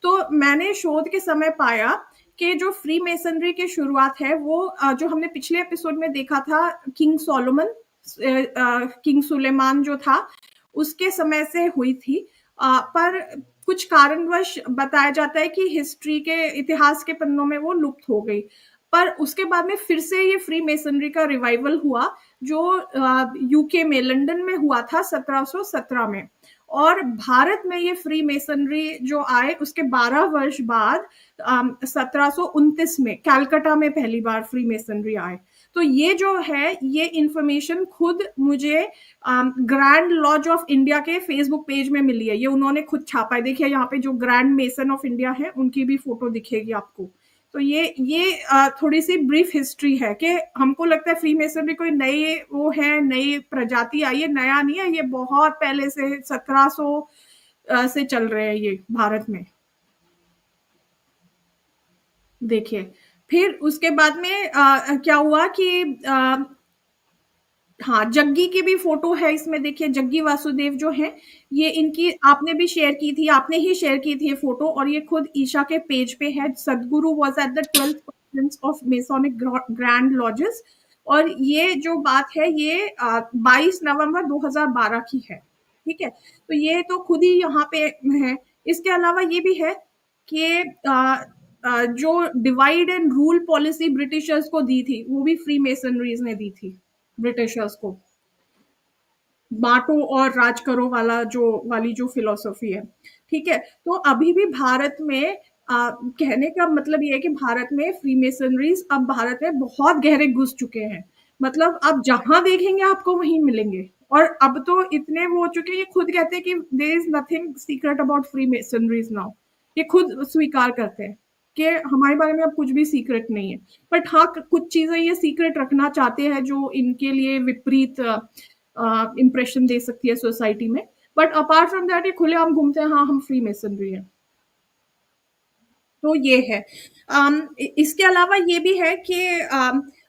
तो मैंने शोध के समय पाया कि जो फ्री मेसनरी की शुरुआत है वो जो हमने पिछले एपिसोड में देखा था, किंग सोलोमन, किंग सुलेमान जो था उसके समय से हुई थी। पर कुछ कारणवश बताया जाता है कि हिस्ट्री के इतिहास के पन्नों में वो लुप्त हो गई। पर उसके बाद में फिर से ये फ्री मेसनरी का रिवाइवल हुआ, जो यूके में लंदन में हुआ था 1717 में। और भारत में ये फ्री मेसनरी जो आए उसके 12 वर्ष बाद 1729 में कैलकाटा में पहली बार फ्री मेसनरी आए। तो ये जो है ये इंफॉर्मेशन खुद मुझे ग्रैंड लॉज ऑफ इंडिया के फेसबुक पेज में मिली है। ये उन्होंने खुद छापा है। देखिए यहाँ पे जो ग्रैंड मेसन ऑफ इंडिया है उनकी भी फोटो दिखेगी आपको। तो ये थोड़ी सी ब्रीफ हिस्ट्री है कि हमको लगता है फ्री मेसनरी कोई नई वो है, नई प्रजाति आई है, नया नहीं है, ये बहुत पहले से 1700 से चल रहे हैं ये भारत में। देखिए फिर उसके बाद में क्या हुआ कि हाँ, जग्गी की भी फोटो है इसमें। देखिए जग्गी वासुदेव जो है, ये इनकी आपने भी शेयर की थी, आपने ही शेयर की थी ये फोटो, और ये खुद ईशा के पेज पे है। सदगुरु was at the 12th conference of Masonic grand lodges, और ये जो बात है ये 22 नवंबर 2012 की है। ठीक है, तो ये तो खुद ही यहाँ पे है। इसके अलावा ये भी है कि जो divide and rule policy Britishers को दी थी वो भी फ्री मेसनरीज ने दी थी ब्रिटिशर्स को। बांटो और राज करो वाली जो फिलोसफी है। ठीक है, तो अभी भी भारत में कहने का मतलब ये है कि भारत में फ्री मेसनरीज अब भारत में बहुत गहरे घुस चुके हैं। मतलब आप जहां देखेंगे आपको वहीं मिलेंगे। और अब तो इतने वो हो चुके हैं, ये खुद कहते हैं कि there is nothing secret about free masonries now. ये खुद स्वीकार करते हैं कि हमारे बारे में अब कुछ भी सीक्रेट नहीं है। बट हाँ, कुछ चीजें ये सीक्रेट रखना चाहते हैं जो इनके लिए विपरीत इंप्रेशन दे सकती है सोसाइटी में। बट अपार्ट फ्रॉम दैट ये खुलेआम घूमते हैं, हाँ हम फ्री मेसनरी हैं। तो ये है। इसके अलावा ये भी है कि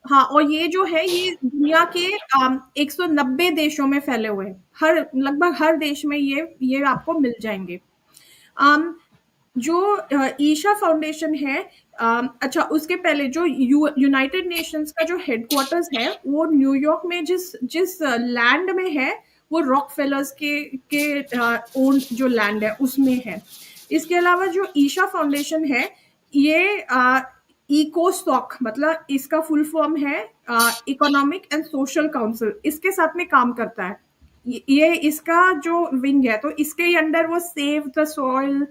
हाँ, और ये जो है ये दुनिया के 190 देशों में फैले हुए हैं। लगभग हर देश में ये आपको मिल जाएंगे। जो ईशा फाउंडेशन है, अच्छा उसके पहले जो यूनाइटेड नेशंस का जो हेडक्वार्टर्स है वो न्यूयॉर्क में जिस जिस लैंड में है वो रॉकफेलर्स के ओन जो लैंड है उसमें है। इसके अलावा जो ईशा फाउंडेशन है ये इकोसॉक, मतलब इसका फुल फॉर्म है इकोनॉमिक एंड सोशल काउंसिल, इसके साथ में काम करता है। ये इसका जो विंग है, तो इसके अंडर वो save the soil,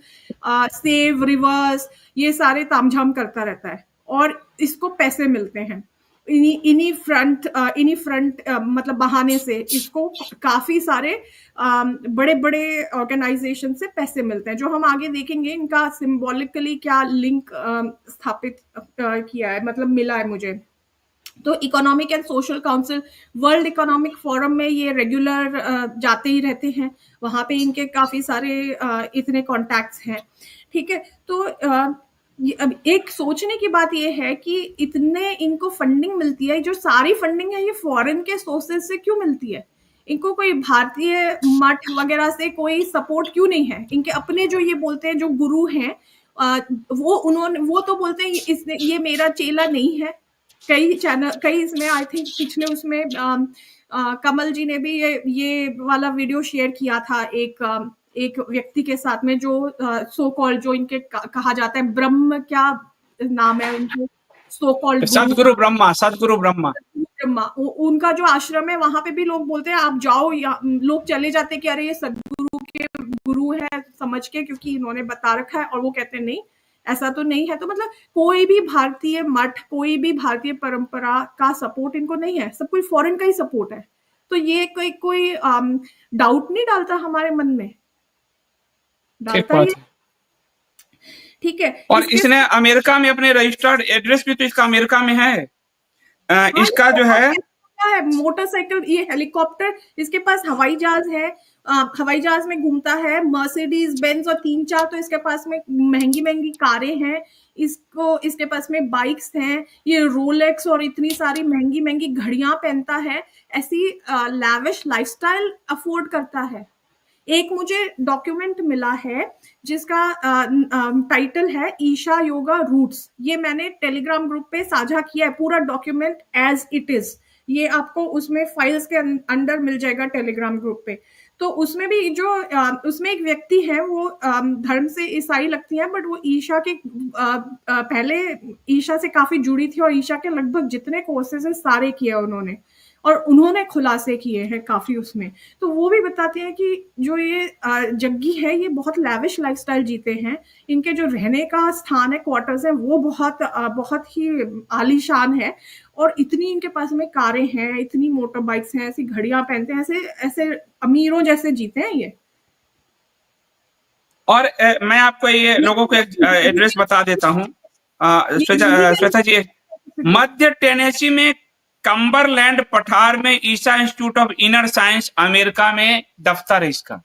save reverse, ये सारे तामझाम करता रहता है और इसको पैसे मिलते हैं। इन्हीं फ्रंट मतलब बहाने से इसको काफी सारे बड़े बड़े ऑर्गेनाइजेशन से पैसे मिलते हैं, जो हम आगे देखेंगे इनका सिंबॉलिकली क्या लिंक स्थापित किया है, मतलब मिला है मुझे। तो economic and social council, world economic forum में ये रेगुलर जाते ही रहते हैं, वहां पे इनके काफी सारे इतने कॉन्टैक्ट्स हैं। ठीक है, तो अब एक सोचने की बात ये है कि इतने इनको फंडिंग मिलती है, जो सारी फंडिंग है ये फॉरेन के सोर्सेज से क्यों मिलती है? इनको कोई भारतीय मठ वगैरह से कोई सपोर्ट क्यों नहीं है? इनके अपने जो ये बोलते हैं जो गुरु हैं, वो तो बोलते हैं ये मेरा चेला नहीं है। कई इसमें आई थिंक पिछले उसमें कमल जी ने भी ये वाला वीडियो शेयर किया था एक व्यक्ति के साथ में, जो सो कॉल्ड, जो इनके कहा जाता है ब्रह्म, क्या नाम है उनके, सो कॉल्ड सदगुरु ब्रह्मा, सदगुरु ब्रह्मा। ब्रह्मा, उनका जो आश्रम है वहां पे भी लोग बोलते हैं आप जाओ, लोग चले जाते हैं कि अरे ये सदगुरु के गुरु है समझ के, क्योंकि इन्होंने बता रखा है, और वो कहते हैं नहीं ऐसा तो नहीं है। तो मतलब कोई भी भारतीय मठ, कोई भी भारतीय परंपरा का सपोर्ट इनको नहीं है, सब कोई फॉरेन का ही सपोर्ट है। तो ये कोई डाउट नहीं डालता हमारे मन में? डालता ही। ठीक है, और इसने अमेरिका में अपने रजिस्टर्ड एड्रेस भी तो इसका अमेरिका में है। इसका जो है मोटरसाइकिल, ये हेलीकॉप्टर, इसके पास हवाई जहाज है, हवाई जहाज में घूमता है, मर्सिडीज बेंज, और 3-4 तो इसके पास में महंगी महंगी कारें हैं, इसके पास में बाइक्स हैं, ये रोलेक्स और इतनी सारी महंगी महंगी घड़ियां पहनता है, ऐसी लैविश लाइफस्टाइल अफोर्ड करता है। एक मुझे डॉक्यूमेंट मिला है जिसका टाइटल है ईशा योगा रूट्स। ये मैंने टेलीग्राम ग्रुप पे साझा किया है, पूरा डॉक्यूमेंट एज इट इज। ये आपको उसमें फाइल्स के अंडर मिल जाएगा टेलीग्राम ग्रुप पे। तो उसमें भी जो उसमें एक व्यक्ति है, वो धर्म से ईसाई लगती है, बट वो ईशा के पहले ईशा से काफी जुड़ी थी और ईशा के लगभग जितने कोर्सेज है सारे किए उन्होंने, और उन्होंने खुलासे किए हैं काफी उसमें। तो वो भी बताते हैं कि जो ये जग्गी है ये बहुत लैविश लाइफस्टाइल जीते हैं। इनके जो रहने का स्थान है, क्वार्टर्स है, वो बहुत ही आलीशान है, और इतनी इनके पास में कारें हैं, इतनी मोटर बाइक्स हैं, ऐसी घड़ियां पहनते हैं, ऐसे ऐसे अमीरों जैसे जीते हैं ये। और मैं आपको ये लोगों को एड्रेस बता देता हूँ। श्वेता जी, मध्य टेनेसी में कम्बरलैंड पठार में Isha institute of inner science America में दफ्तर है इसका।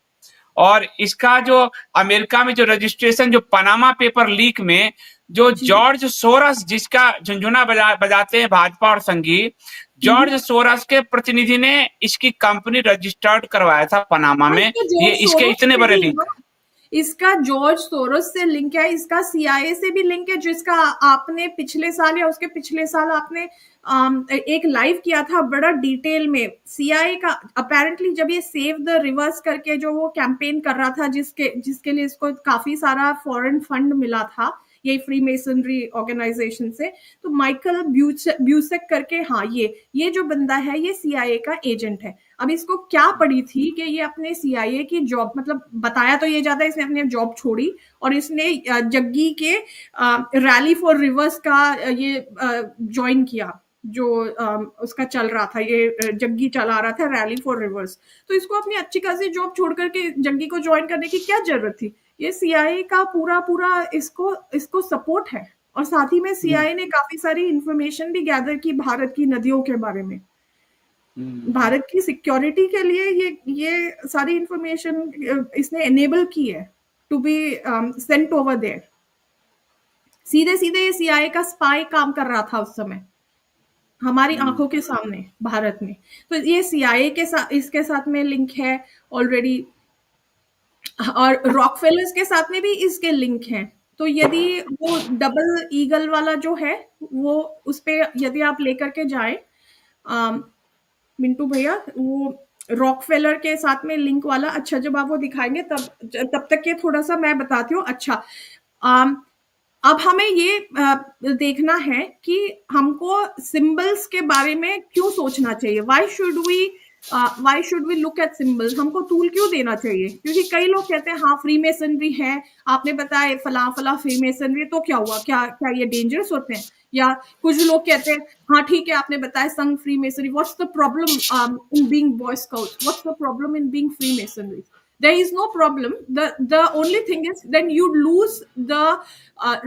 और इसका जो अमेरिका में जो रजिस्ट्रेशन, जो पनामा पेपर लीक में जो जॉर्ज सोरस, जिसका झुनझुना बजाते हैं भाजपा और संगीत, जॉर्ज सोरस के प्रतिनिधि ने इसकी कंपनी रजिस्टर्ड करवाया था पनामा में। ये इसके इतने बड़े लिंक, इसका जॉर्ज सोरोस से लिंक है, इसका CIA से भी लिंक है, जिसका आपने पिछले साल या उसके पिछले साल आपने एक लाइव किया था बड़ा डिटेल में। CIA का अपेरेंटली जब ये सेव द रिवर्स करके जो वो कैंपेन कर रहा था, जिसके लिए इसको काफी सारा फॉरेन फंड मिला था, ये फ्री मेसनरी ऑर्गेनाइजेशन से, तो माइकल ब्यूसेक करके, हाँ ये जो बंदा है ये CIA का एजेंट है। अब इसको क्या पड़ी थी कि ये अपने CIA की जॉब, मतलब बताया तो ये जाता है इसने अपनी जॉब छोड़ी और इसने जग्गी के रैली फॉर रिवर्स का ये ज्वाइन किया, जो उसका चल रहा था, ये जग्गी चला रहा था रैली फॉर रिवर्स। तो इसको अपनी अच्छी खासी जॉब छोड़ करके जग्गी को ज्वाइन करने की क्या जरूरत थी? ये CIA का पूरा इसको सपोर्ट है, और साथ ही में CIA ने काफी सारी इंफॉर्मेशन भी गैदर की भारत की नदियों के बारे में। भारत की सिक्योरिटी के लिए ये सारी इंफॉर्मेशन इसने एनेबल की है to be sent over there. सीधे सीधे ये CIA का स्पाई काम कर रहा था उस समय हमारी आंखों के सामने भारत में। तो ये CIA के साथ, इसके साथ में लिंक है ऑलरेडी, और रॉकफेलर्स के साथ में भी इसके लिंक हैं। तो यदि वो डबल ईगल वाला जो है वो उस पे यदि आप लेकर के जाए मिंटू भैया, वो रॉकफेलर के साथ में लिंक वाला, अच्छा जब आप वो दिखाएंगे तब तक ये थोड़ा सा मैं बताती हूँ। अच्छा, अब हमें ये देखना है कि हमको सिंबल्स के बारे में क्यों सोचना चाहिए। Why should we look at symbols? हमको टूल क्यों देना चाहिए? क्योंकि कई लोग कहते हैं हाँ फ्री मेसनरी है, आपने बताया फला फ्री मेसनरी, तो क्या हुआ, क्या ये डेंजरस होते हैं? या कुछ लोग कहते हैं हाँ ठीक है आपने बताया संघ free masonry, what's the problem in being boy scouts, what's the problem in being free masonry? There is no problem. The only thing is then you lose the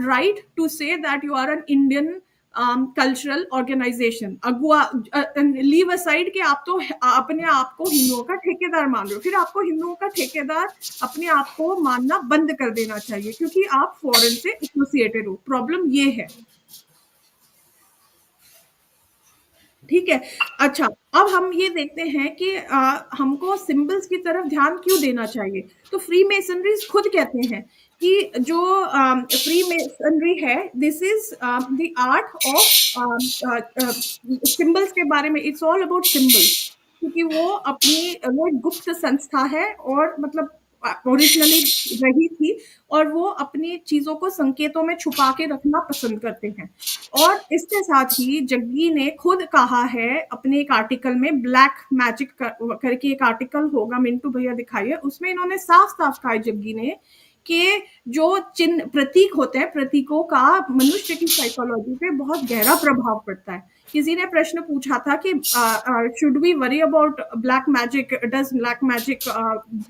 right to say that you are an Indian cultural organization. अगुआ leave aside कि आप तो अपने आप को हिंदुओं का ठेकेदार मान रहे हो, फिर आपको हिंदुओं का ठेकेदार अपने आप को मानना बंद कर देना चाहिए क्योंकि आप फॉरेन से एसोसिएटेड हो। प्रॉब्लम ये है, ठीक है। अच्छा, अब हम ये देखते हैं कि हमको सिंबल्स की तरफ ध्यान क्यों देना चाहिए। तो फ्री मेसनरीज खुद कहते हैं कि जो फ्री मेसनरी है, this is the art of symbols के बारे में, इट्स ऑल अबाउट सिंबल्स, क्योंकि वो गुप्त संस्था है और मतलब ओरिजिनली रही थी, और वो अपनी चीजों को संकेतों में छुपा के रखना पसंद करते हैं। और इसके साथ ही जग्गी ने खुद कहा है अपने एक आर्टिकल में, ब्लैक मैजिक करके एक आर्टिकल होगा, मिंटू भैया दिखाइए, उसमें इन्होंने साफ साफ कहा जग्गी ने कि जो चिन्ह प्रतीक होते हैं, प्रतीकों का मनुष्य की साइकोलॉजी पे बहुत गहरा प्रभाव पड़ता है। किसी ने प्रश्न पूछा था कि should we worry about black magic, does black magic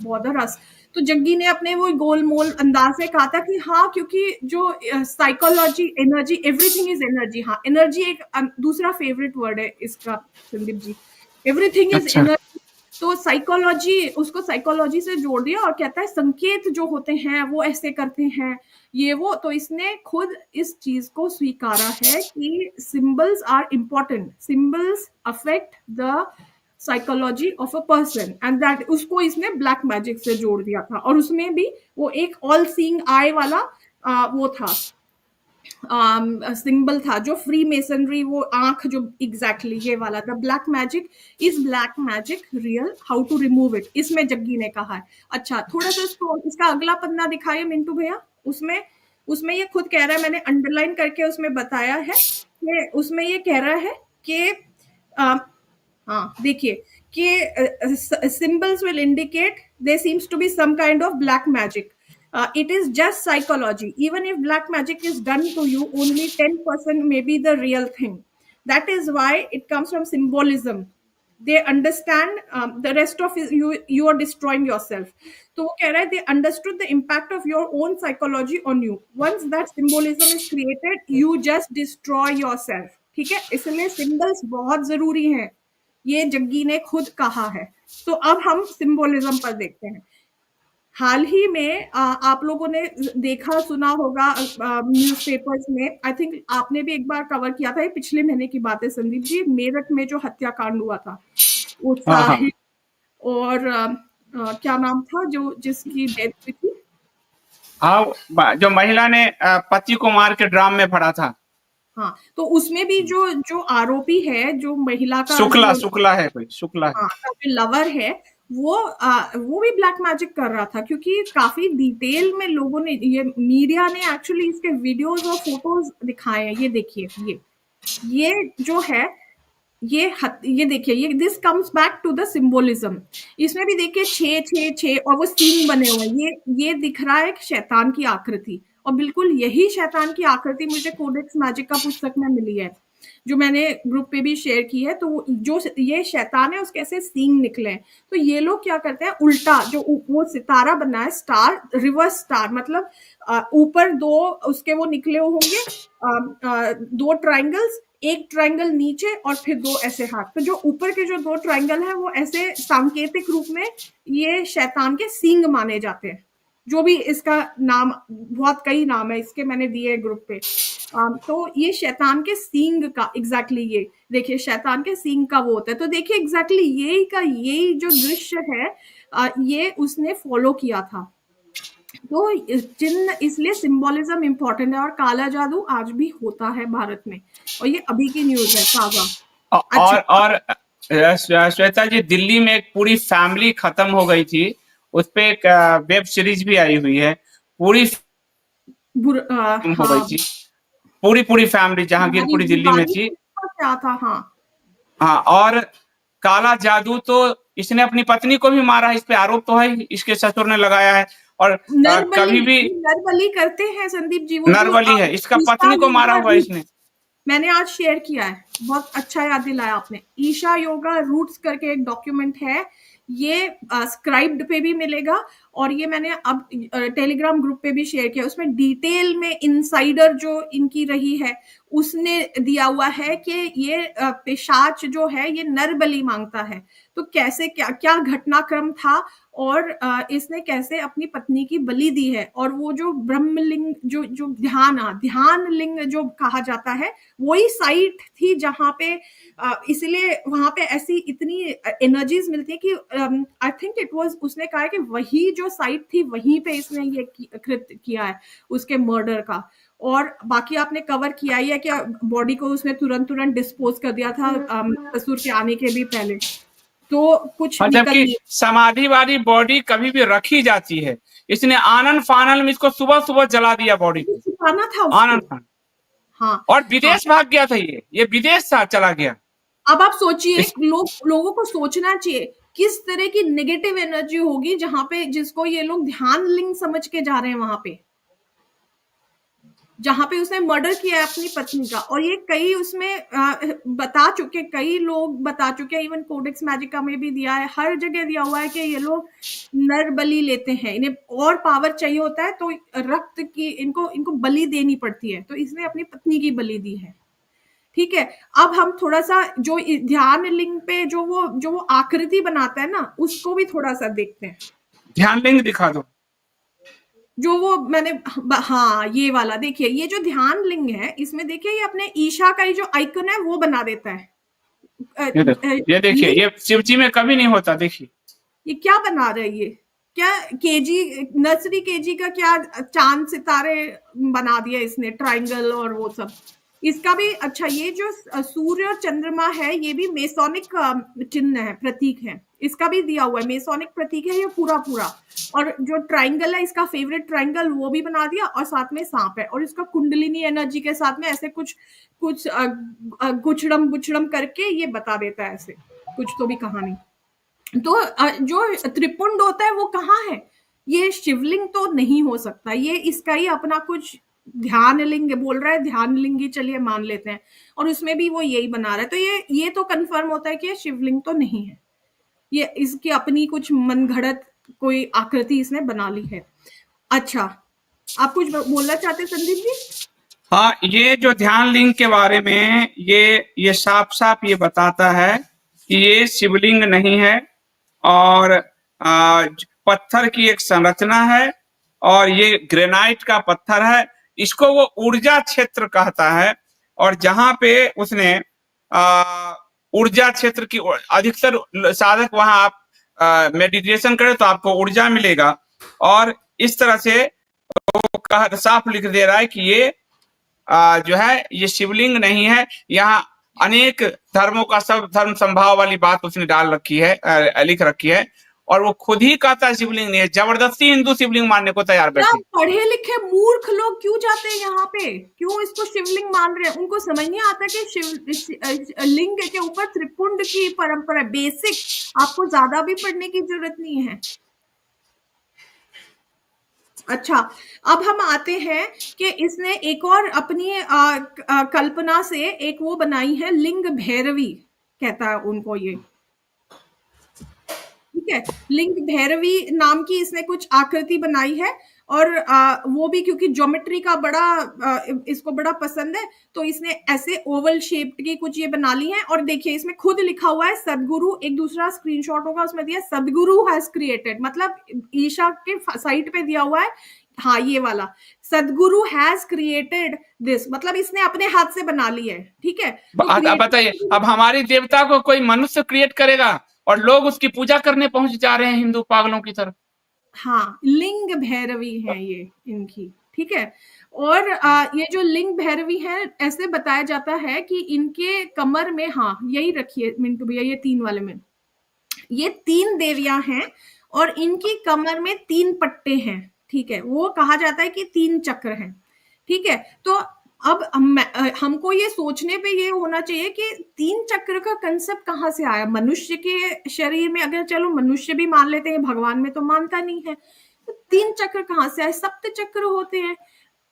bother us? तो जग्गी ने अपने वो गोलमोल अंदाज से कहा था कि हाँ, क्योंकि जो psychology, energy, everything is energy. हाँ, एनर्जी एक दूसरा फेवरेट वर्ड है इसका Sandeep ji, everything is energy. तो साइकोलॉजी, उसको साइकोलॉजी से जोड़ दिया और कहता है संकेत जो होते हैं वो ऐसे करते हैं, ये वो। तो इसने खुद इस चीज को स्वीकारा है कि symbols are important, symbols affect the psychology of a person, and that उसको इसने ब्लैक मैजिक से जोड़ दिया था। और उसमें भी वो एक ऑल सीइंग आई वाला वो था, सिंबल था, जो फ्री मेसनरी, वो आंख जो एग्जैक्टली ये वाला था। Black magic is black magic real, how to remove it, इसमें जग्गी ने कहा है। अच्छा, थोड़ा सा इसका अगला पन्ना दिखाइए मिंटू भैया। उसमें उसमें ये खुद कह रहा है, मैंने अंडरलाइन करके उसमें बताया है कि उसमें ये कह रहा है कि हाँ देखिए कि symbols will indicate there seems to be some kind of black magic. It is just psychology. Even if black magic is done to you, only 10% may be the real thing. That is why it comes from symbolism. They understand the rest of you are destroying yourself. तो वो कह रहा है they understood the impact of your own psychology on you. Once that symbolism is created, you just destroy yourself. ठीक है, इसलिए symbols बहुत जरूरी हैं, ये जग्गी ने खुद कहा है। तो अब हम सिंबोलिज्म पर देखते हैं। हाल ही में आप लोगों ने देखा सुना होगा न्यूज़पेपर्स में, आई थिंक आपने भी एक बार कवर किया था, ये पिछले महीने की बात है संदीप जी, मेरठ में जो हत्याकांड हुआ था उत्साहित और क्या नाम था जो जिसकी डेथ हुई थी, जो महिला ने पति को मार के ड्राम में भरा था। हाँ, तो उसमें भी जो आरोपी है, जो महिला का शुक्ला है कोई, शुक्ला है, हाँ, जो लवर है, वो भी ब्लैक मैजिक कर रहा था, क्योंकि काफी डिटेल में लोगों ने, ये मीडिया ने एक्चुअली इसके वीडियोस और फोटोज दिखाए हैं। ये देखिए, ये जो है ये देखिए, ये this comes back to the symbolism. इसमें भी देखिए 6 और वो सींग बने हुए हैं, ये दिख रहा है शैतान की आकृति, और बिल्कुल यही शैतान की आकृति मुझे कोडेक्स मैजिक का पुस्तक में मिली है, जो मैंने ग्रुप पे भी शेयर की है। तो जो ये शैतान है उसके ऐसे सींग निकले हैं। तो ये लोग क्या करते हैं, उल्टा जो वो सितारा बना है, स्टार, रिवर्स स्टार, मतलब ऊपर दो उसके वो निकले होंगे, 2 ट्राइंगल्स, एक ट्राइंगल नीचे और फिर 2 ऐसे हाथ। तो जो ऊपर के जो 2 ट्राइंगल है वो ऐसे सांकेतिक रूप में ये शैतान के सींग माने जाते हैं। जो भी इसका नाम, बहुत कई नाम है इसके, मैंने दिए ग्रुप पे। तो ये शैतान के सींग का एग्जैक्टली ये देखिए, शैतान के सींग का वो होता है। तो देखिए एग्जैक्टली यही जो दृश्य है, ये उसने फॉलो किया था। तो इसलिए सिंबोलिज्म इंपॉर्टेंट है, और काला जादू आज भी होता है भारत में, और ये अभी की न्यूज है ताजा। और श्वेता जी, दिल्ली में एक पूरी फैमिली खत्म हो गई थी, उस पे एक वेब सीरीज भी आई हुई है, पूरी हो गई थी, पूरी फैमिली जहांगीरपुरी दिल्ली में थी। क्या था? हाँ, और काला जादू तो इसने अपनी पत्नी को भी मारा है, इस पे आरोप तो है, इसके ससुर ने लगाया है। और कभी भी नरबली करते हैं संदीप जी, वो नरबली है, इसका पत्नी को मारा हुआ इसने। मैंने आज शेयर किया है, बहुत अच्छा याद दिलाया आपने। ईशा योगा रूट्स करके एक डॉक्यूमेंट है, ये स्क्राइब्ड पे भी मिलेगा, और ये मैंने अब टेलीग्राम ग्रुप पे भी शेयर किया। उसमें डिटेल में इनसाइडर जो इनकी रही है उसने दिया हुआ है कि ये पिशाच जो है ये नर बलि मांगता है। तो कैसे क्या घटनाक्रम था, और इसने कैसे अपनी पत्नी की बलि दी है। और वो जो ब्रह्मलिंग जो ध्यान लिंग जो कहा जाता है, वही साइट थी जहां पे इसलिए वहां पे ऐसी इतनी एनर्जीज मिलती है कि आई थिंक इट वाज, उसने कहा है कि वही जो साइट थी वहीं पे इसने ये कृत्य किया है उसके मर्डर का। और बाकी आपने कवर किया ही है कि बॉडी को उसने तुरंत डिस्पोज कर दिया था ससुर के आने के भी पहले। तो कुछ जबकि समाधि वाली बॉडी कभी भी रखी जाती है, इसने आनन फानन में इसको सुबह जला दिया बॉडी को, छुपाना था आनन फानन। हाँ, और विदेश भाग गया था, ये विदेश चला गया। अब आप सोचिए, लोगों को सोचना चाहिए किस तरह की नेगेटिव एनर्जी होगी जहां पे, जिसको ये लोग ध्यान लिंग समझ के जा रहे हैं वहां पे, जहां पे उसने मर्डर किया है अपनी पत्नी का। और ये कई उसमें कई लोग बता चुके हैं, इवन कोडेक्स मैजिका में भी दिया है, हर जगह दिया हुआ है कि ये लोग नर बलि लेते हैं, इन्हें और पावर चाहिए होता है, तो रक्त की इनको बलि देनी पड़ती है। तो इसने अपनी पत्नी की बलि दी है। ठीक है, अब हम थोड़ा सा जो ध्यान लिंग पे जो वो आकृति बनाता है ना, उसको भी थोड़ा सा देखते हैं। ध्यान लिंग दिखा दो, जो वो मैंने, हाँ ये वाला देखिए, ये जो ध्यान लिंग है, इसमें देखिए ये अपने ईशा का जो आइकन है वो बना देता है। ये देखिए, ये शिव जी में कभी नहीं होता। देखिए ये क्या बना रहे हैं, ये क्या केजी नर्सरी केजी का क्या चांद सितारे बना दिया इसने, ट्रायंगल और वो सब। इसका भी अच्छा, ये जो सूर्य और चंद्रमा है ये भी मेसोनिक चिन्ह है, प्रतीक है, इसका भी दिया हुआ है, मेसोनिक प्रतीक है ये पूरा पूरा। और जो ट्रायंगल है इसका फेवरेट ट्रायंगल वो भी बना दिया, और साथ में सांप है, और इसका कुंडलिनी एनर्जी के साथ में ऐसे कुछ कुछ गुचड़म गुचड़म करके ये बता देता है ऐसे कुछ तो भी कहानी। तो जो त्रिपुंड होता है वो कहाँ है, ये शिवलिंग तो नहीं हो सकता, ये इसका ही अपना कुछ ध्यान लिंग बोल रहा है, ध्यान लिंग ही चलिए मान लेते हैं, और उसमें भी वो यही बना रहा है। तो ये तो कंफर्म होता है कि ये शिवलिंग तो नहीं है, ये इसकी अपनी कुछ मनगढ़ंत कोई आकृति इसने बना ली है। अच्छा, आप कुछ बोलना चाहते हैं संदीप जी? हाँ, ये जो ध्यान लिंग के बारे में ये साफ साफ ये बताता है कि ये शिवलिंग नहीं है, और पत्थर की एक संरचना है, और ये ग्रेनाइट का पत्थर है। इसको वो ऊर्जा क्षेत्र कहता है, और जहां पे उसने ऊर्जा क्षेत्र की अधिकतर साधक वहां आप मेडिटेशन करें तो आपको ऊर्जा मिलेगा, और इस तरह से वो साफ लिख दे रहा है कि ये जो है ये शिवलिंग नहीं है। यहाँ अनेक धर्मों का सब धर्म संभाव वाली बात उसने डाल रखी है, लिख रखी है, और वो खुद ही कहता है शिवलिंग नहीं है। जबरदस्ती हिंदू शिवलिंग मानने को तैयार बैठे। पढ़े लिखे मूर्ख लोग क्यों जाते हैं यहाँ पे, क्यों इसको शिवलिंग मान रहे हैं? उनको समझ नहीं आता कि लिंग के ऊपर त्रिपुंड की परंपरा बेसिक, आपको ज्यादा भी पढ़ने की जरूरत नहीं है। अच्छा, अब हम आते हैं कि इसने एक और अपनी कल्पना से एक वो बनाई है, लिंग भैरवी कहता है उनको ये, ठीक है। लिंग भैरवी नाम की इसने कुछ आकृति बनाई है, और वो भी क्योंकि ज्योमेट्री का बड़ा इसको बड़ा पसंद है, तो इसने ऐसे ओवल शेप्ड की कुछ ये बना ली है। और देखिए इसमें खुद लिखा हुआ है सदगुरु, एक दूसरा स्क्रीनशॉट होगा उसमें दिया सदगुरु हैज क्रिएटेड, मतलब ईशा के साइड पे दिया हुआ है, हाँ ये वाला सदगुरु हैज क्रिएटेड दिस, मतलब इसने अपने हाथ से बना ली है, ठीक है। तो बताइए, अब हमारी देवता को कोई मनुष्य क्रिएट करेगा और लोग उसकी पूजा करने पहुंच जा रहे हैं हिंदू पागलों की तरफ। हाँ, लिंग भैरवी है ये इनकी, ठीक है। और ये जो लिंग भैरवी है, ऐसे बताया जाता है कि इनके कमर में, हाँ यही रखिए मिंटू भैया, ये 3 वाले में ये 3 देवियां हैं, और इनकी कमर में 3 पट्टे हैं, ठीक है। वो कहा जाता है कि 3 चक्र हैं, ठीक है। तो अब हमको ये सोचने पे ये होना चाहिए कि 3 चक्र का कंसेप्ट कहाँ से आया मनुष्य के शरीर में? अगर चलो मनुष्य भी मान लेते हैं, भगवान में तो मानता नहीं है, तो 3 चक्र कहाँ से आए? सप्त चक्र होते हैं।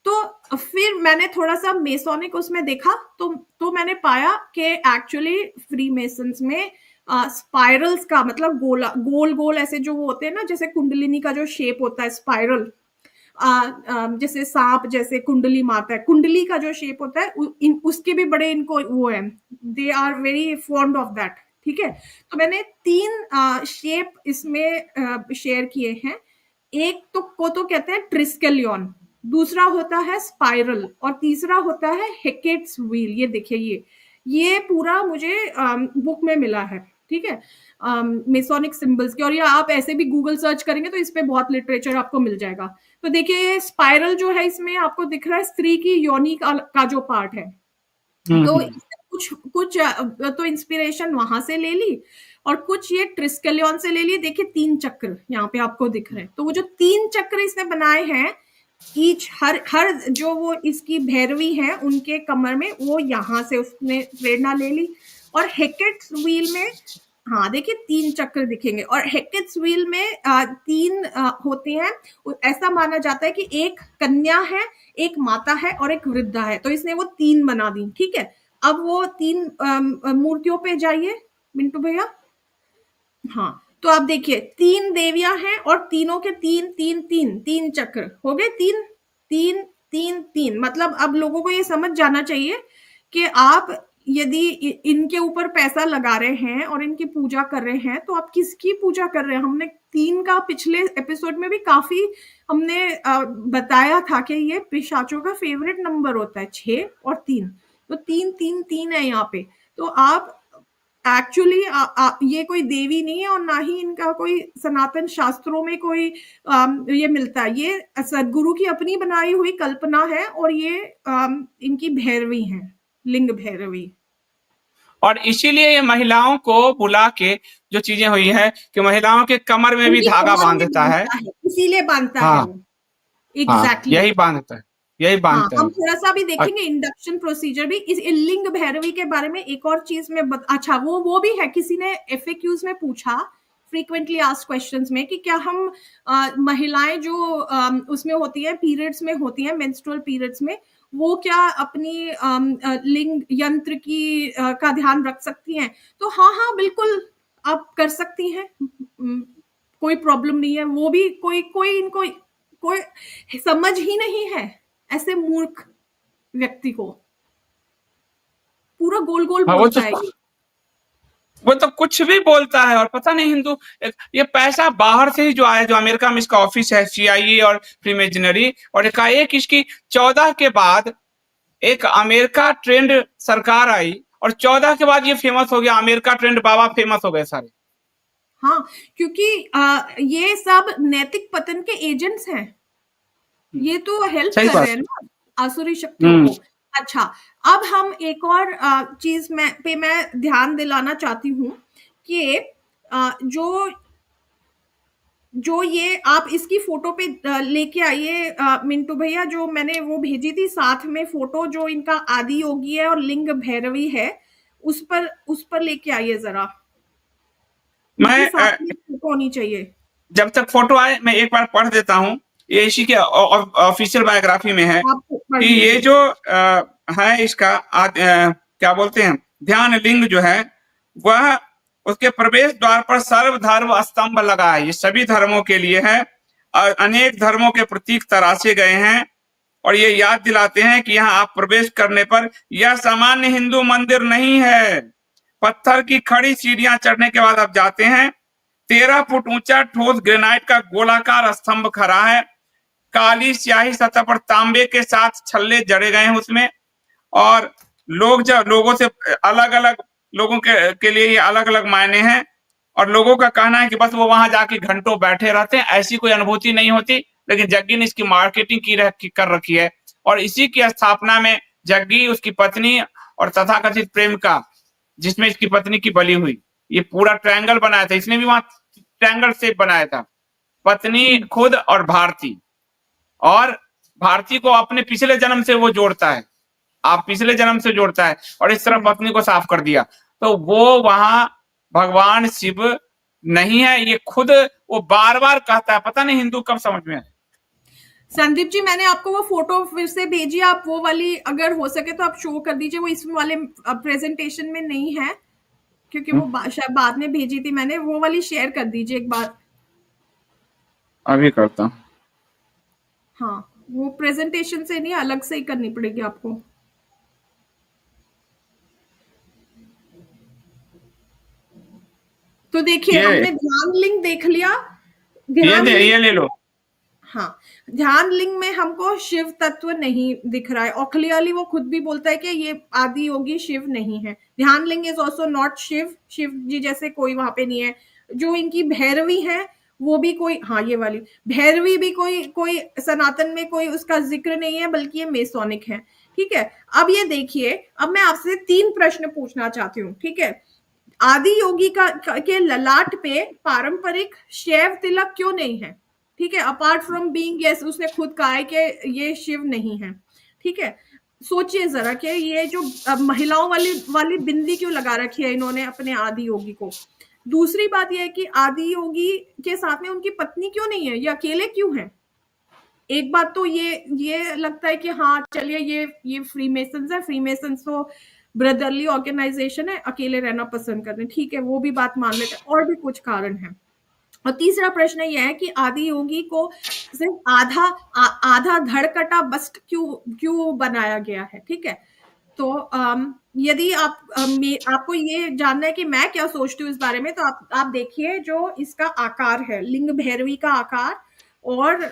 तो फिर मैंने थोड़ा सा मेसोनिक उसमें देखा, तो मैंने पाया कि एक्चुअली फ्री मेसन्स में स्पाइरल्स का मतलब गोल गोल ऐसे जो होते हैं ना, जैसे कुंडलिनी का जो शेप होता है स्पाइरल, जैसे सांप जैसे कुंडली मारता है, कुंडली का जो शेप होता है उसके भी बड़े इनको वो है, they are very fond of that, ठीक है। तो मैंने 3 शेप इसमें शेयर किए हैं। एक तो कहते हैं ट्रिस्केलियन, दूसरा होता है स्पाइरल, और तीसरा होता है हेकेट्स व्हील। ये देखिए ये पूरा मुझे बुक में मिला है, ठीक है, मेसोनिक सिंबल्स के। और ये आप ऐसे भी गूगल सर्च करेंगे तो इस पे बहुत लिटरेचर आपको मिल जाएगा। तो देखिए स्पाइरल जो है इसमें आपको दिख रहा है स्त्री की योनि का जो पार्ट है, तो कुछ तो इंस्पिरेशन वहां से ले ली, और कुछ ये ट्रिस्केलियन से ले ली। देखिए 3 चक्र यहाँ पे आपको दिख रहे हैं, तो वो जो 3 चक्र इसने बनाए हैं, ईच हर जो वो इसकी भैरवी है उनके कमर में, वो यहाँ से उसने प्रेरणा ले ली। और हेकेट्स व्हील में, हाँ देखिए 3 चक्र दिखेंगे, और हेकेट्स व्हील में 3 होते हैं। ऐसा माना जाता है कि एक कन्या है, एक माता है, और एक वृद्धा है, तो इसने वो 3 बना दी, ठीक है। अब वो 3 मूर्तियों पे जाइए मिंटू भैया, हाँ। तो आप देखिए 3 देवियां हैं, और तीनों के 3 चक्र हो गए, 3 मतलब अब लोगों को ये समझ जाना चाहिए कि आप यदि इनके ऊपर पैसा लगा रहे हैं और इनकी पूजा कर रहे हैं, तो आप किसकी पूजा कर रहे हैं? हमने 3 का पिछले एपिसोड में भी काफी हमने बताया था कि ये पिशाचों का फेवरेट नंबर होता है 6 और 3, तो 3 है यहाँ पे। तो आप एक्चुअली ये कोई देवी नहीं है और ना ही इनका कोई सनातन शास्त्रों में कोई ये मिलता है। ये सदगुरु की अपनी बनाई हुई कल्पना है और ये इनकी भैरवी है, लिंग भैरवी। और इसीलिए ये महिलाओं को बुला के जो चीजें हुई है कि महिलाओं के कमर में भी उनकी धागा कमर में बांधता है, बांधता है, इसीलिए बांधता है हाँ वो। हाँ एग्जैक्टली यही बांधता है, यही हाँ, बांधता हम है। थोड़ा सा भी और देखेंगे इंडक्शन प्रोसीजर भी। इस लिंग भैरवी के बारे में एक और चीज में अच्छा वो भी है, किसी ने एफएक्यूज में पूछा, फ्रीक्वेंटली आस्क्ड क्वेश्चंस में, कि क्या हम महिलाएं जो उसमें होती है, पीरियड्स में होती है, मेंस्ट्रुअल पीरियड्स में, वो क्या अपनी लिंग यंत्र की का ध्यान रख सकती हैं? तो हाँ हाँ बिल्कुल आप कर सकती हैं, कोई प्रॉब्लम नहीं है। वो भी कोई इनको कोई समझ ही नहीं है ऐसे मूर्ख व्यक्ति को। पूरा गोल गोल हाँ, बोलता है ये। वो तो कुछ भी बोलता है। और पता नहीं हिंदू, ये पैसा बाहर से ही जो आया, जो अमेरिका में इसका ऑफिस है, CIA और फ्रीमेजनरी, और एकाएक इसकी 14 के बाद एक अमेरिका ट्रेंड सरकार आई और 14 के बाद ये फेमस हो गया, अमेरिका ट्रेंड बाबा फेमस हो गए सारे। हाँ, क्योंकि ये सब नैतिक पतन के एजेंट्स हैं। ये तो हेल्प सही कर रहे बात। हैं ना आसुरी शक्तियों को। अच्छा, अब हम एक और चीज पे मैं ध्यान दिलाना चाहती हूँ कि जो ये आप इसकी फोटो पे लेके आइए मिंटू भैया, जो मैंने वो भेजी थी साथ में फोटो, जो इनका आदि योगी है और लिंग भैरवी है, उस पर लेके आइए जरा। इनकी साथ में फोटो होनी चाहिए। जब तक फोटो आए मैं एक बार पढ़ देता हूँ, ये इसी के ऑफिशियल बायोग्राफी में है आप पढ़ कि ये लीजिए। जो है इसका क्या बोलते हैं, ध्यान लिंग जो है वह, उसके प्रवेश द्वार पर सर्वधर्म स्तंभ लगा है। ये सभी धर्मों के लिए है और अनेक धर्मों के प्रतीक तराशे गए हैं और ये याद दिलाते हैं कि यहाँ आप प्रवेश करने पर यह सामान्य हिंदू मंदिर नहीं है। पत्थर की खड़ी सीढ़ियां चढ़ने के बाद आप जाते हैं। 13 फुट ऊंचा ठोस ग्रेनाइट का गोलाकार स्तंभ खड़ा है। काली स्याही सतह पर तांबे के साथ छल्ले जड़े गए हैं उसमें। और लोगों से अलग अलग लोगों के लिए ये अलग अलग मायने हैं। और लोगों का कहना है कि बस वो वहां जाके घंटों बैठे रहते हैं, ऐसी कोई अनुभूति नहीं होती। लेकिन जग्गी ने इसकी मार्केटिंग कर रखी है और इसी की स्थापना में जग्गी, उसकी पत्नी और तथाकथित प्रेमिका, जिसमें इसकी पत्नी की बलि हुई, ये पूरा ट्रायंगल बनाया था। इसने भी वहां ट्रायंगल शेप बनाया था। पत्नी खुद और भारती को अपने पिछले जन्म से वो जोड़ता है, आप पिछले जन्म से जोड़ता है और इस तरह पत्नी को साफ कर दिया। तो वो वहां भगवान शिव नहीं है, ये खुद वो बार बार कहता है। पता नहीं हिंदू कब समझ में आए। संदीप जी, मैंने आपको वो फोटो फिर से भेजी, आप वो वाली अगर हो सके तो आप शो कर दीजिए। वो इस वाले प्रेजेंटेशन में नहीं है क्योंकि वो शायद बाद में भेजी थी मैंने। वो वाली शेयर कर दीजिए एक बार। अभी करता हूँ। हाँ, वो प्रेजेंटेशन से नहीं, अलग से ही करनी पड़ेगी आपको। तो देखिए, हमने ध्यान लिंग देख लिया। ये ले लो। हाँ, ध्यान लिंग में हमको शिव तत्व नहीं दिख रहा है और क्लियरली वो खुद भी बोलता है कि ये आदि योगी शिव नहीं है। ध्यान लिंग इज ऑल्सो नॉट शिव जी जैसे कोई वहां पे नहीं है। जो इनकी भैरवी है वो भी कोई, हाँ ये वाली भैरवी भी कोई सनातन में कोई उसका जिक्र नहीं है, बल्कि ये मेसोनिक है। ठीक है, अब ये देखिए, अब मैं आपसे 3 प्रश्न पूछना चाहती हूँ। ठीक है, आदि योगी के ललाट पे पारंपरिक शैव तिलक क्यों नहीं है? ठीक है, अपार्ट फ्रॉम बीइंग, यस उसने खुद कहा है कि ये शिव नहीं है। ठीक है, सोचिए जरा कि ये जो महिलाओं वाली बिंदी क्यों लगा रखी है इन्होंने अपने आदि योगी को। दूसरी बात यह है कि आदि योगी के साथ में उनकी पत्नी क्यों नहीं है, ये अकेले क्यों है? एक बात तो ये लगता है कि हाँ चलिए ये फ्रीमेसन्स है, फ्रीमेसन्स तो ब्रदरली ऑर्गेनाइजेशन है, अकेले रहना पसंद करते हैं। ठीक है, वो भी बात मान लेते हैं, और भी कुछ कारण है। और तीसरा प्रश्न यह है कि आदि योगी को सिर्फ आधा धड़कटा बस्ट क्यों बनाया गया है? ठीक है, तो यदि आपको ये जानना है कि मैं क्या सोचती हूँ इस बारे में, तो आप देखिए जो इसका आकार है, लिंग भैरवी का आकार और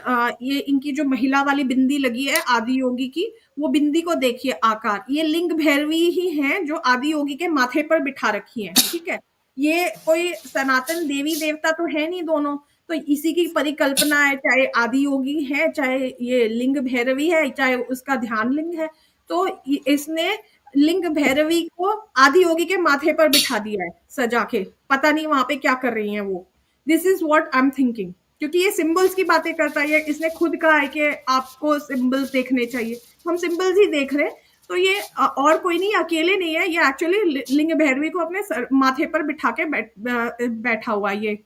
ये इनकी जो महिला वाली बिंदी लगी है आदि योगी की, वो बिंदी को देखिए आकार, ये लिंग भैरवी ही है जो आदि योगी के माथे पर बिठा रखी है, ठीक है। ये कोई सनातन देवी देवता तो है नहीं दोनों, तो इसी की परिकल्पना है, चाहे आदि योगी है, चाहे ये लिंग भैरवी है, चाहे उसका ध्यान लिंग है। तो इसने लिंग भैरवी को आदि योगी के माथे पर बिठा दिया है सजा के, पता नहीं वहां पे क्या कर रही हैं वो। This is what I am thinking, क्योंकि ये सिंबल्स की बातें करता है, इसने खुद कहा है कि आपको सिंबल्स देखने चाहिए, हम सिंबल्स ही देख रहे हैं। तो ये और कोई नहीं, अकेले नहीं है, ये एक्चुअली लिंग भैरवी को अपने माथे पर बिठा के बैठा हुआ ये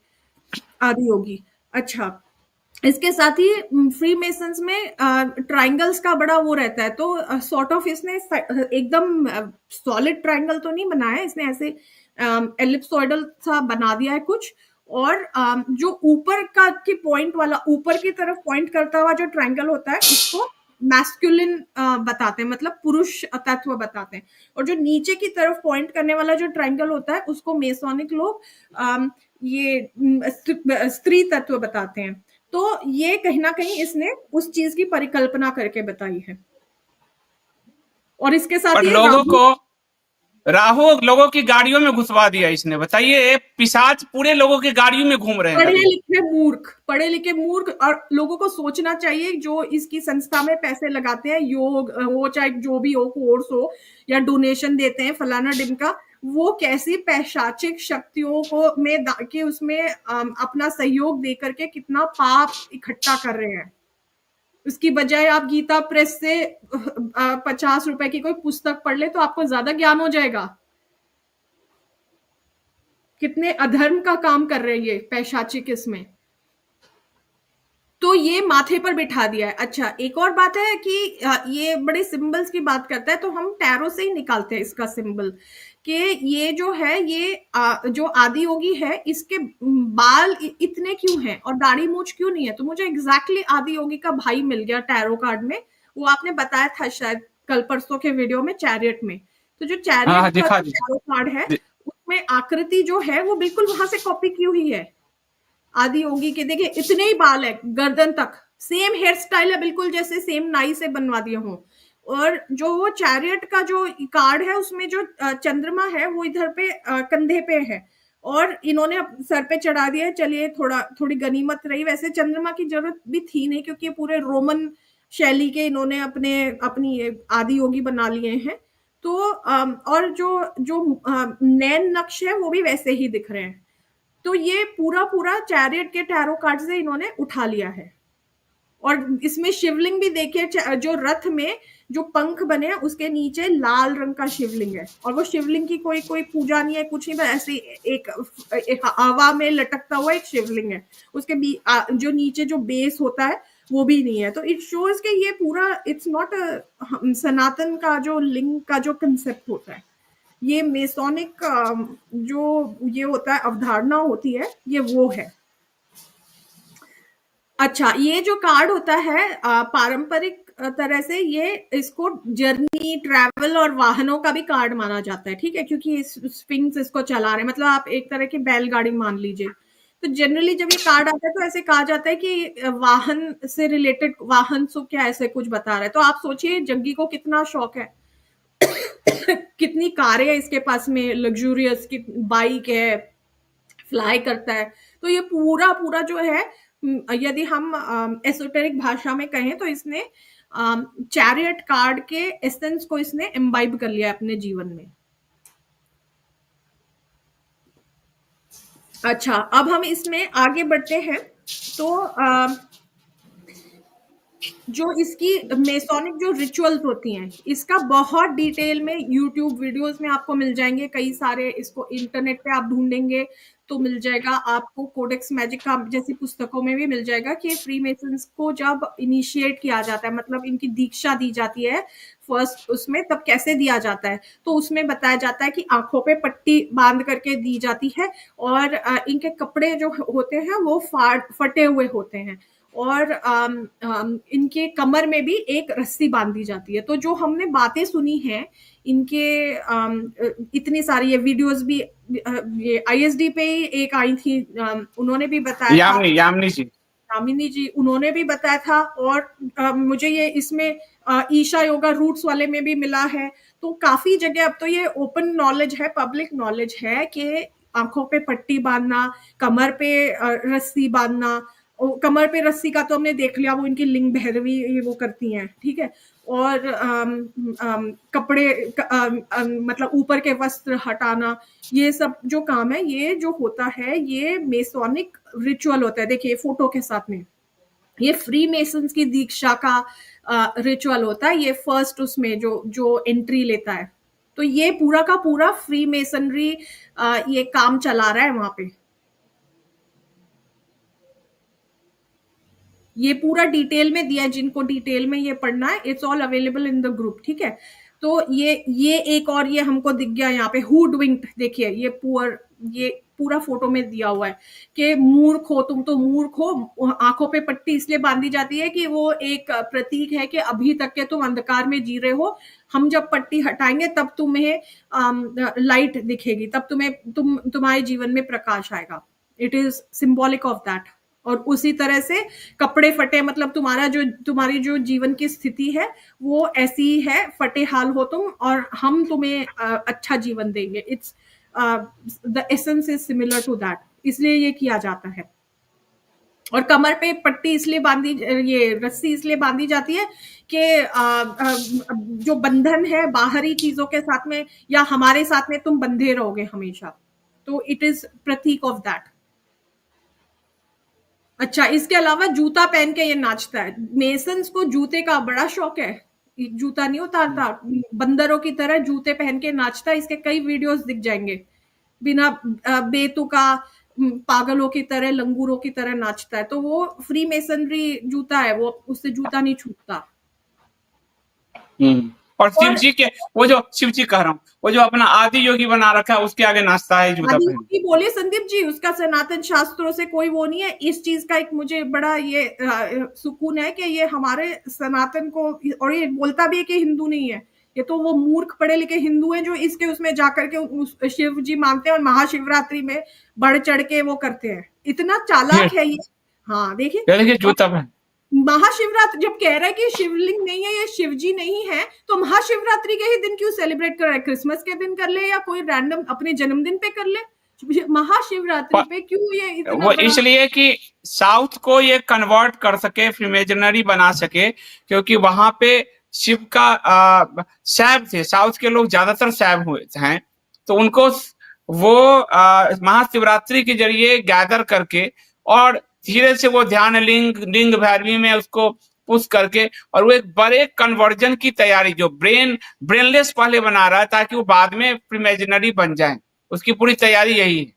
आदि योगी। अच्छा, इसके साथ ही फ्री मेसन्स में ट्राइंगल्स का बड़ा वो रहता है, तो सॉर्ट ऑफ इसने एकदम सॉलिड ट्राइंगल तो नहीं बनाया, इसने ऐसे एलिप्सोइडल सा बना दिया है कुछ। और जो ऊपर का की पॉइंट वाला, ऊपर की तरफ पॉइंट करता हुआ जो ट्राइंगल होता है, उसको मैस्कुलिन बताते हैं, मतलब पुरुष तत्व बताते हैं। और जो नीचे की तरफ पॉइंट करने वाला जो ट्राइंगल होता है, उसको मेसोनिक लोग ये स्त्री तत्व बताते हैं। तो ये कहीं ना कहीं इसने उस चीज की परिकल्पना करके बताई है। और इसके साथ ही राहु लोगों की गाड़ियों में घुसवा दिया इसने, बताइए, पिशाच पूरे लोगों की गाड़ियों में घूम रहे हैं। पढ़े लिखे मूर्ख, और लोगों को सोचना चाहिए जो इसकी संस्था में पैसे लगाते हैं, योग हो चाहे जो भी हो, कोर्स हो या डोनेशन देते हैं फलाना डिमका, वो कैसी पैशाचिक शक्तियों को में के उसमें अपना सहयोग दे करके कितना पाप इकट्ठा कर रहे हैं। उसकी बजाय आप गीता प्रेस से 50 रुपए की कोई पुस्तक पढ़ ले तो आपको ज्यादा ज्ञान हो जाएगा। कितने अधर्म का काम कर रहे हैं ये पैशाचिक इसमें। तो ये माथे पर बिठा दिया है। अच्छा, एक और बात है कि ये बड़े सिंबल्स की बात करता है, तो हम टैरो से ही निकालते हैं इसका सिंबल, कि ये जो है, ये जो आदि योगी है, इसके बाल इतने क्यों हैं और दाढ़ी मूछ क्यों नहीं है। तो मुझे एग्जैक्टली आदि योगी का भाई मिल गया टैरो कार्ड में, वो आपने बताया था शायद कल परसों के वीडियो में, चैरियट में। तो जो चैरियट का टैरो कार्ड है, उसमें आकृति जो है वो बिल्कुल वहां से कॉपी की हुई है आदि योगी के। देखिए इतने ही बाल है गर्दन तक, सेम हेयर स्टाइल है, बिल्कुल जैसे सेम नाई से बनवा दिया हो। और जो वो चैरियट का जो कार्ड है, उसमें जो चंद्रमा है वो इधर पे कंधे पे है, और इन्होंने सर पे चढ़ा दिया है। चलिए थोड़ी गनीमत रही, वैसे चंद्रमा की जरूरत भी थी नहीं, क्योंकि ये पूरे रोमन शैली के इन्होंने अपनी आदि योगी बना लिए हैं। तो और जो नैन नक्श है वो भी वैसे ही दिख रहे हैं। तो ये पूरा चैरियट के टैरो कार्ड से इन्होंने उठा लिया है। और इसमें शिवलिंग भी देखिए, जो रथ में जो पंख बने हैं उसके नीचे लाल रंग का शिवलिंग है, और वो शिवलिंग की कोई पूजा नहीं है, कुछ नहीं, ऐसे एक हवा में लटकता हुआ एक शिवलिंग है। उसके जो नीचे जो बेस होता है वो भी नहीं है। तो इट शोज के ये पूरा, इट्स नॉट सनातन का जो लिंग का जो कंसेप्ट होता है, ये मेसोनिक जो ये होता है, अवधारणा होती है, ये वो है। अच्छा, ये जो कार्ड होता है पारंपरिक तरह से ये इसको जर्नी, ट्रैवल और वाहनों का भी कार्ड माना जाता है, ठीक है, क्योंकि स्फिंक्स इसको चला रहे हैं, मतलब आप एक तरह की बैलगाड़ी मान लीजिए। तो जनरली जब ये कार्ड आता है तो ऐसे कहा जाता है कि वाहन से रिलेटेड, वाहन सो क्या ऐसे कुछ बता रहा है। तो आप सोचिए जग्गी को कितना शौक है कितनी कारें है इसके पास में, लग्जूरियस की बाइक है, फ्लाई करता है। तो ये पूरा जो है, यदि हम एसोटेरिक भाषा में कहें तो इसने चैरियट कार्ड के एसेंस को इसने इम्बाइब कर लिया अपने जीवन में। अच्छा, अब हम इसमें आगे बढ़ते हैं। तो जो इसकी मेसोनिक जो रिचुअल्स होती हैं, इसका बहुत डिटेल में यूट्यूब वीडियोस में आपको मिल जाएंगे, कई सारे, इसको इंटरनेट पे आप ढूंढेंगे तो मिल जाएगा आपको। कोडेक्स मैजिक का जैसी पुस्तकों में भी मिल जाएगा कि फ्री मेसन्स को जब इनिशिएट किया जाता है, मतलब इनकी दीक्षा दी जाती है फर्स्ट उसमें, तब कैसे दिया जाता है। तो उसमें बताया जाता है कि आंखों पे पट्टी बांध करके दी जाती है, और इनके कपड़े जो होते हैं वो फटे हुए होते हैं, और इनके कमर में भी एक रस्सी बांधी जाती है। तो जो हमने बातें सुनी हैं इनके, इतनी सारी ये वीडियोस भी, ये ISD पे एक आई थी, उन्होंने भी बताया, यामिनी जी, दामिनी जी उन्होंने भी बताया था, और मुझे ये इसमें ईशा योगा रूट्स वाले में भी मिला है। तो काफी जगह अब तो ये ओपन नॉलेज है, पब्लिक नॉलेज है कि आंखों पे पट्टी बांधना, कमर पे रस्सी बांधना। कमर पे रस्सी का तो हमने देख लिया, वो इनकी लिंग भैरवी ये वो करती हैं, ठीक है। और कपड़े मतलब ऊपर के वस्त्र हटाना, ये सब जो काम है, ये जो होता है ये मेसोनिक रिचुअल होता है। देखिए फोटो के साथ में ये फ्री मेसन्स की दीक्षा का रिचुअल होता है। ये फर्स्ट उसमें जो एंट्री लेता है, तो ये पूरा का पूरा फ्री मेसनरी ये काम चला रहा है वहां पे। ये पूरा डिटेल में दिया है, जिनको डिटेल में ये पढ़ना है, it's all available in the group, ठीक है। तो ये एक और ये हमको दिख गया यहाँ पे हुडविंक्ड। देखिए ये पूरा फोटो में दिया हुआ है कि मूर्ख हो तुम, तो मूर्ख हो। आंखों पे पट्टी इसलिए बांधी जाती है कि वो एक प्रतीक है कि अभी तक के तुम अंधकार में जी रहे हो, हम जब पट्टी हटाएंगे तब तुम्हें लाइट दिखेगी, तब तुम्हारे जीवन में प्रकाश आएगा। It is symbolic of that. और उसी तरह से कपड़े फटे, मतलब तुम्हारी जो जीवन की स्थिति है वो ऐसी ही है, फटे हाल हो तुम, और हम तुम्हें अच्छा जीवन देंगे। It's the essence is similar to that, इसलिए ये किया जाता है। और कमर पे पट्टी इसलिए ये रस्सी इसलिए बांधी जाती है कि जो बंधन है बाहरी चीजों के साथ में या हमारे साथ में तुम बंधे रहोगे हमेशा, तो इट इज प्रतीक ऑफ दैट। अच्छा, इसके अलावा जूता पहन के ये नाचता है। मेसन्स को जूते का बड़ा शौक है, जूता नहीं उतारता, बंदरों की तरह जूते पहन के नाचता है। इसके कई वीडियोस दिख जाएंगे, बिना बेतुका पागलों की तरह, लंगूरों की तरह नाचता है। तो वो फ्री मेसनरी जूता है, वो उससे जूता नहीं छूटता। और शिव जी के वो जो शिव जी कह रहा हूँ, वो जो अपना आदि योगी बना रखा है उसके आगे नाचता है जूता पहन। आदि बोले संदीप जी, उसका सनातन शास्त्रों से कोई वो नहीं है। इस चीज का एक मुझे बड़ा ये सुकून है कि ये हमारे सनातन को, और ये बोलता भी है कि हिंदू नहीं है, ये तो वो मूर्ख पढ़े लिखे हिंदू हैं जो इसके उसमें जाकर के शिव जी मानते हैं और महाशिवरात्रि में बढ़ चढ़ के वो करते हैं। इतना चालाक है ये। हाँ देखिए जूता पहन। महाशिवरात्रि जब कह रहा है कि शिवलिंग नहीं है, ये शिवजी नहीं है, तो महाशिवरात्रि के ही दिन क्यों सेलिब्रेट कर रहा है? क्रिसमस के दिन कर ले या कोई रैंडम अपने जन्मदिन पे कर ले, महाशिवरात्रि पे क्यों ये इतना वो इसलिए कि साउथ को ये कन्वर्ट कर सके, फ्रीमेजनरी बना सके, क्योंकि वहां पे शिव का शैव थे, साउथ के लोग ज्यादातर शैव हुए हैं, तो उनको वो महाशिवरात्रि के जरिए गैदर करके और धीरे से वो ध्यान लिंग भैरवी में उसको पुश करके, और वो एक बड़े कन्वर्जन की तैयारी, जो ब्रेनलेस पहले बना रहा है ताकि वो बाद में फ्रीमेजनरी बन जाए, उसकी पूरी तैयारी यही है।